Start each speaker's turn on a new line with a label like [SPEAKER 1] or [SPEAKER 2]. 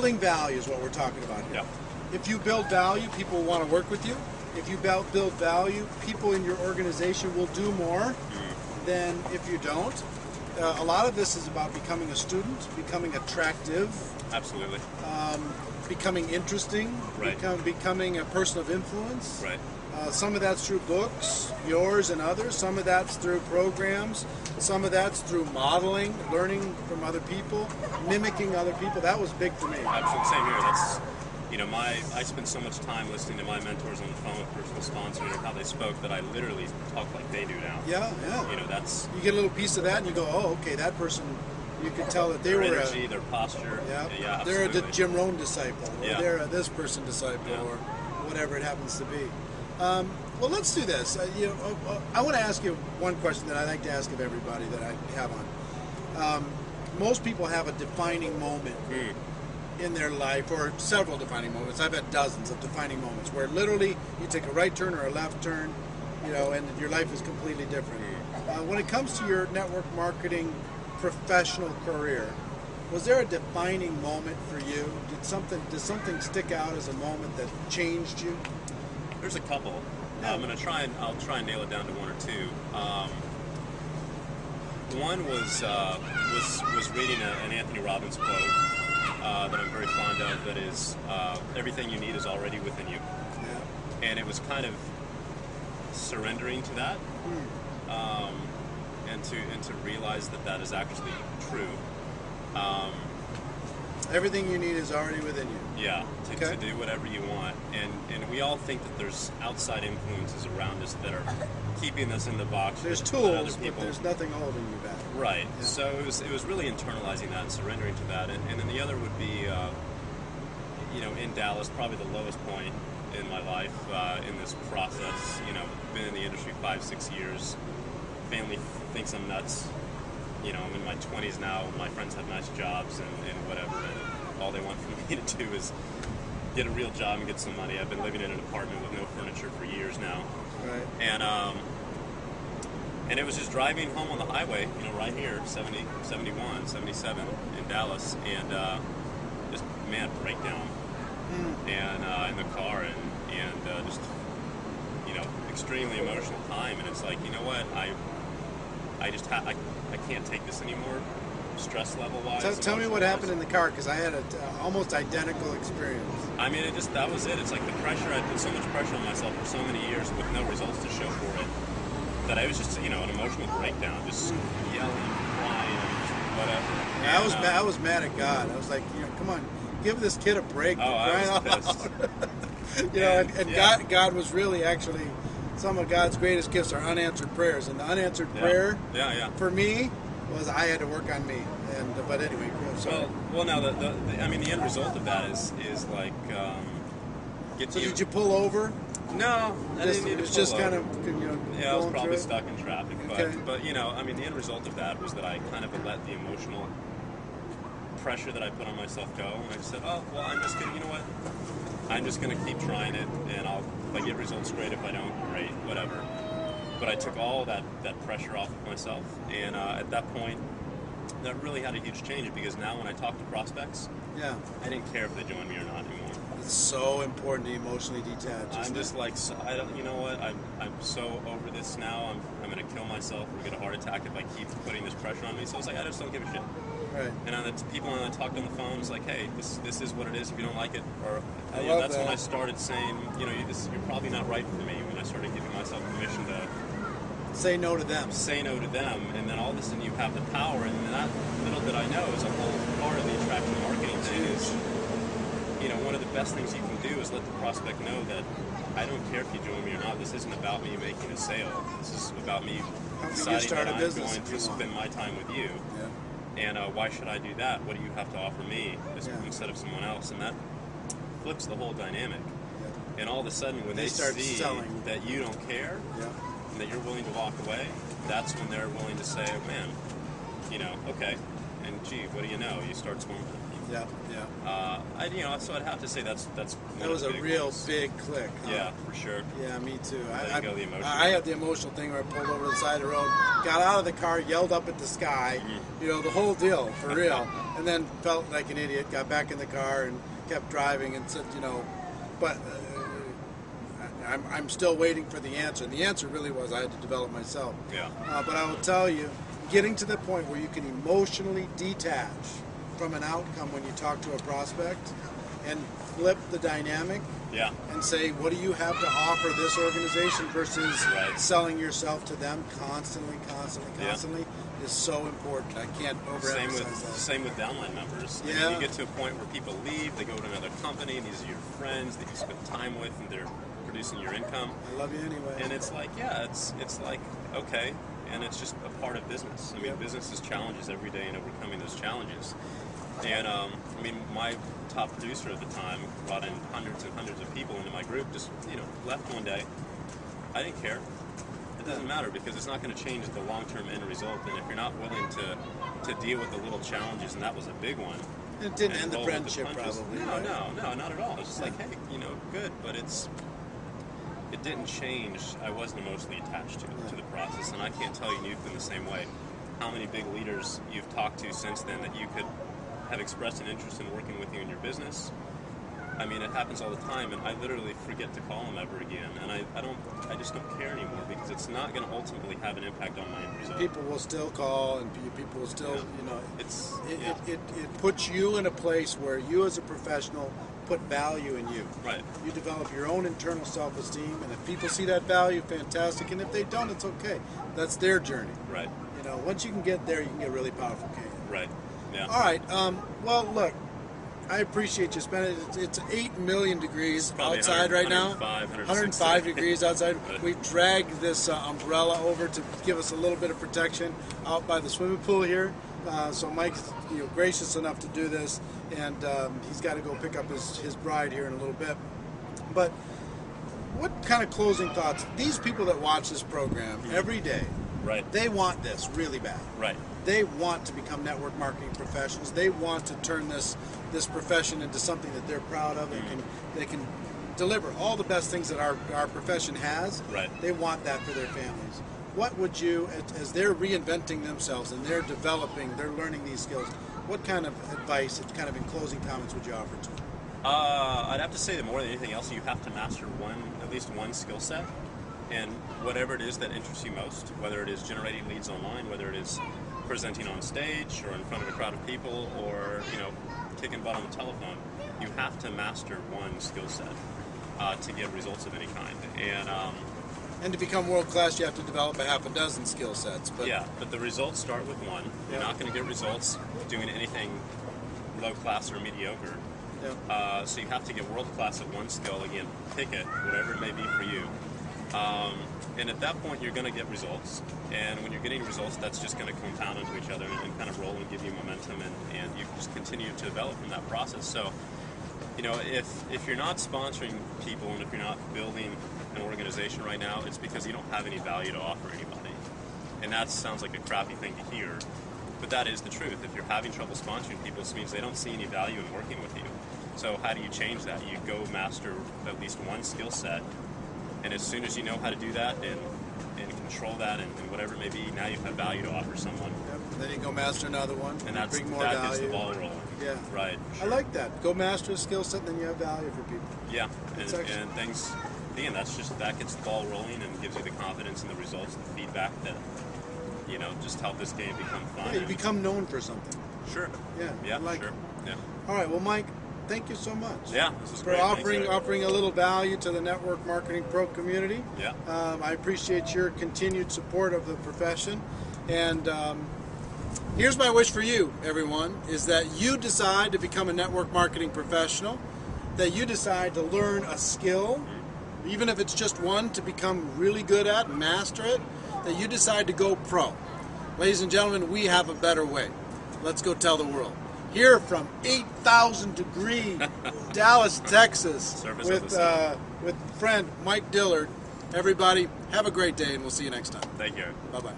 [SPEAKER 1] building value is what we're talking about here.
[SPEAKER 2] Yeah.
[SPEAKER 1] If you build value, people want to work with you. If you build value, people in your organization will do more than if you don't. A lot of this is about becoming a student, becoming attractive.
[SPEAKER 2] Absolutely.
[SPEAKER 1] Becoming interesting.
[SPEAKER 2] Right.
[SPEAKER 1] Becoming a person of influence.
[SPEAKER 2] Right.
[SPEAKER 1] Some of that's through books, yours and others. Some of that's through programs. Some of that's through modeling, learning from other people, mimicking other people. That was big for me.
[SPEAKER 2] Absolutely. Same here. That's, I spent so much time listening to my mentors on the phone with personal sponsors and how they spoke that I literally talk like they do now.
[SPEAKER 1] Yeah.
[SPEAKER 2] That's...
[SPEAKER 1] You get a little piece of that and you go, oh, okay, that person, you can tell that they
[SPEAKER 2] their
[SPEAKER 1] were
[SPEAKER 2] energy, their posture. Yeah,
[SPEAKER 1] they're
[SPEAKER 2] absolutely.
[SPEAKER 1] a Jim Rohn disciple, or
[SPEAKER 2] Yeah.
[SPEAKER 1] they're a this person disciple, or whatever it happens to be. Well, let's do this. I want to ask you one question that I like to ask of everybody that I have on. Most people have a defining moment in their life, or several defining moments. I've had dozens of defining moments where literally you take a right turn or a left turn, and your life is completely different. When it comes to your network marketing professional career, was there a defining moment for you? Did something stick out as a moment that changed you?
[SPEAKER 2] There's a couple.
[SPEAKER 1] Yeah.
[SPEAKER 2] I'll try and nail it down to one or two. One was reading an Anthony Robbins quote that I'm very fond of. That is, everything you need is already within you.
[SPEAKER 1] Yeah.
[SPEAKER 2] And it was kind of surrendering to that, and to realize that is actually true.
[SPEAKER 1] Everything you need is already within you.
[SPEAKER 2] Yeah, to do whatever you want. And we all think that there's outside influences around us that are keeping us in the box.
[SPEAKER 1] There's
[SPEAKER 2] with
[SPEAKER 1] tools,
[SPEAKER 2] other people.
[SPEAKER 1] but there's nothing holding you back.
[SPEAKER 2] Right.
[SPEAKER 1] Yeah.
[SPEAKER 2] So it was really internalizing that and surrendering to that. And then the other would be, in Dallas, probably the lowest point in my life in this process. Been in the industry 5-6 years. Family thinks I'm nuts. I'm in my 20s now. My friends have nice jobs and whatever, and all they want from me to do is get a real job and get some money. I've been living in an apartment with no furniture for years now.
[SPEAKER 1] Right.
[SPEAKER 2] And it was just driving home on the highway, right here, 70, 71, 77 in Dallas, and just, breakdown. And in the car, and just, extremely emotional time. And it's like, you know what, I can't take this anymore, stress level wise.
[SPEAKER 1] Tell me what happened in the car, because I had an almost identical experience.
[SPEAKER 2] I mean, that was it. It's like the pressure. I put so much pressure on myself for so many years with no results to show for it, that I was just, an emotional breakdown, just yelling, crying, whatever.
[SPEAKER 1] And I was mad at God. I was like, come on, give this kid a break.
[SPEAKER 2] Oh, I was pissed.
[SPEAKER 1] God was really actually, some of God's greatest gifts are unanswered prayers, and the unanswered prayer for me was I had to work on me. But anyway, so
[SPEAKER 2] now the end result of that is like
[SPEAKER 1] did you pull over?
[SPEAKER 2] No, I didn't need to
[SPEAKER 1] was just
[SPEAKER 2] pull
[SPEAKER 1] kind
[SPEAKER 2] over.
[SPEAKER 1] of
[SPEAKER 2] I was probably stuck in traffic,
[SPEAKER 1] Okay.
[SPEAKER 2] but the end result of that was that I kind of let the emotional pressure that I put on myself go, and I just said, oh well, I'm just gonna, I'm just gonna keep trying it, and if I get results, great. If I don't, great, whatever. But I took all that pressure off of myself, and at that point, that really had a huge change, because now when I talk to prospects, I didn't care if they joined me or not anymore.
[SPEAKER 1] It's so important to emotionally detach.
[SPEAKER 2] I'm just like, I don't, you know what? I'm so over this now. I'm gonna kill myself or get a heart attack if I keep putting this pressure on me. So it's like I just don't give a shit.
[SPEAKER 1] Right.
[SPEAKER 2] And on the people when I talked on the phone, it's like, hey, this is what it is. If you don't like it, or
[SPEAKER 1] that's
[SPEAKER 2] when I started saying, you're probably not right for me. When I started giving myself permission to
[SPEAKER 1] say no to them.
[SPEAKER 2] Say no to them, and then all of a sudden you have the power. And that little that I know is a whole part of the attraction marketing thing. Is one of the best things you can do is let the prospect know that I don't care if you join me or not. This isn't about me making a sale. This is about me deciding that I'm going to spend my time with you. Yeah. And why should I do that? What do you have to offer me instead of someone else? And that flips the whole dynamic. Yeah. And all of a sudden, when they
[SPEAKER 1] start
[SPEAKER 2] see
[SPEAKER 1] selling
[SPEAKER 2] that you don't care, and that you're willing to walk away, that's when they're willing to say, man, okay. And gee, what do you know? You start swimming.
[SPEAKER 1] Yeah, yeah.
[SPEAKER 2] So I'd have to say that's
[SPEAKER 1] That
[SPEAKER 2] one
[SPEAKER 1] was
[SPEAKER 2] of
[SPEAKER 1] a
[SPEAKER 2] the big
[SPEAKER 1] real
[SPEAKER 2] ones.
[SPEAKER 1] big click. Huh?
[SPEAKER 2] Yeah, for sure.
[SPEAKER 1] Yeah, me too.
[SPEAKER 2] There you go, the emotion.
[SPEAKER 1] I had the emotional thing where I pulled over to the side of the road, got out of the car, yelled up at the sky, the whole deal, for real, and then felt like an idiot, got back in the car and kept driving and said, but I'm still waiting for the answer. And the answer really was I had to develop myself.
[SPEAKER 2] Yeah.
[SPEAKER 1] But I will tell you, getting to the point where you can emotionally detach from an outcome when you talk to a prospect and flip the dynamic
[SPEAKER 2] Yeah.
[SPEAKER 1] and say, what do you have to offer this organization versus
[SPEAKER 2] Right.
[SPEAKER 1] selling yourself to them constantly
[SPEAKER 2] Yeah.
[SPEAKER 1] is so important. I can't overemphasize that.
[SPEAKER 2] Same with downline members. I
[SPEAKER 1] Yeah.
[SPEAKER 2] mean, you get to a point where people leave, they go to another company, and these are your friends that you spend time with, and they're producing your income.
[SPEAKER 1] I love you anyway.
[SPEAKER 2] And it's like, yeah, it's like, okay, and it's just a part of business. I mean,
[SPEAKER 1] Yep.
[SPEAKER 2] business is challenges every day and overcoming those challenges. And my top producer at the time brought in hundreds and hundreds of people into my group, just, left one day. I didn't care. It doesn't matter because it's not going to change the long-term end result. And if you're not willing to deal with the little challenges, and that was a big one.
[SPEAKER 1] It didn't
[SPEAKER 2] and
[SPEAKER 1] end the
[SPEAKER 2] roll with
[SPEAKER 1] friendship,
[SPEAKER 2] punches.
[SPEAKER 1] probably.
[SPEAKER 2] No,
[SPEAKER 1] right?
[SPEAKER 2] no, not at all. It's just like, hey, good, but it didn't change. I wasn't emotionally attached to the process, and I can't tell you, you've been the same way. How many big leaders you've talked to since then that you could have expressed an interest in working with you in your business? I mean, it happens all the time, and I literally forget to call them ever again, and I just don't care anymore because it's not going to ultimately have an impact on my end result.
[SPEAKER 1] People will still call, and people will still,
[SPEAKER 2] Yeah.
[SPEAKER 1] it puts you in a place where you as a professional put value in you.
[SPEAKER 2] Right.
[SPEAKER 1] You develop your own internal self-esteem, and if people see that value, fantastic, and if they don't, it's okay. That's their journey.
[SPEAKER 2] Right.
[SPEAKER 1] Once you can get there, you can get really powerful, can't you?
[SPEAKER 2] Right. Yeah.
[SPEAKER 1] All right. Well, look, I appreciate you spending it. It's 8 million degrees
[SPEAKER 2] Probably
[SPEAKER 1] outside right now.
[SPEAKER 2] 105
[SPEAKER 1] degrees outside. We've dragged this umbrella over to give us a little bit of protection out by the swimming pool here. So Mike's gracious enough to do this, and he's got to go pick up his bride here in a little bit. But what kind of closing thoughts? These people that watch this program every day,
[SPEAKER 2] Right.
[SPEAKER 1] they want this really bad.
[SPEAKER 2] Right.
[SPEAKER 1] They want to become network marketing professionals. They want to turn this profession into something that they're proud of and they can deliver all the best things that our profession has.
[SPEAKER 2] Right.
[SPEAKER 1] They want that for their families. What would you, as they're reinventing themselves and they're developing, they're learning these skills, what kind of advice, kind of in closing comments, would you offer to them?
[SPEAKER 2] I'd have to say that more than anything else, you have to master at least one skill set, and whatever it is that interests you most, whether it is generating leads online, whether it is presenting on stage or in front of a crowd of people, or kicking butt on the telephone, you have to master one skill set to get results of any kind.
[SPEAKER 1] And to become world class, you have to develop a half a dozen skill sets.
[SPEAKER 2] But the results start with one. You're not going to get results doing anything low class or mediocre.
[SPEAKER 1] Yeah.
[SPEAKER 2] So you have to get world class at one skill. Again, pick it, whatever it may be for you. And at that point, you're going to get results. And when you're getting results, that's just going to compound into each other and kind of roll and give you momentum, and you just continue to develop from that process. So, if you're not sponsoring people and if you're not building an organization right now, it's because you don't have any value to offer anybody. And that sounds like a crappy thing to hear, but that is the truth. If you're having trouble sponsoring people, it means they don't see any value in working with you. So how do you change that? You go master at least one skill set, and as soon as you know how to do that and control that and whatever it may be, now you have value to offer someone.
[SPEAKER 1] Yep. Then you go master another one,
[SPEAKER 2] And
[SPEAKER 1] bring more
[SPEAKER 2] that
[SPEAKER 1] value.
[SPEAKER 2] gets the ball rolling.
[SPEAKER 1] Yeah.
[SPEAKER 2] Right.
[SPEAKER 1] I like that. Go master a skill set, then you have value for people.
[SPEAKER 2] Yeah,
[SPEAKER 1] That's
[SPEAKER 2] and
[SPEAKER 1] excellent.
[SPEAKER 2] things, again, that gets the ball rolling and gives you the confidence and the results and the feedback that, just help this game become fun.
[SPEAKER 1] Yeah, you become known for something.
[SPEAKER 2] Sure.
[SPEAKER 1] Yeah,
[SPEAKER 2] Yeah,
[SPEAKER 1] I like
[SPEAKER 2] sure.
[SPEAKER 1] it.
[SPEAKER 2] Yeah.
[SPEAKER 1] All right, well, Mike, thank you so much.
[SPEAKER 2] Yeah, this is
[SPEAKER 1] For
[SPEAKER 2] great. Thanks,
[SPEAKER 1] offering
[SPEAKER 2] Eric.
[SPEAKER 1] offering a little value to the Network Marketing Pro community.
[SPEAKER 2] Yeah.
[SPEAKER 1] I appreciate your continued support of the profession. And here's my wish for you, everyone, is that you decide to become a network marketing professional, that you decide to learn a skill, even if it's just one, to become really good at and master it, that you decide to go pro. Ladies and gentlemen, we have a better way. Let's go tell the world. Here from 8,000 degree Dallas, Texas,
[SPEAKER 2] Surface of the sun.
[SPEAKER 1] with friend Mike Dillard. Everybody, have a great day, and we'll see you next time.
[SPEAKER 2] Thank you.
[SPEAKER 1] Bye-bye.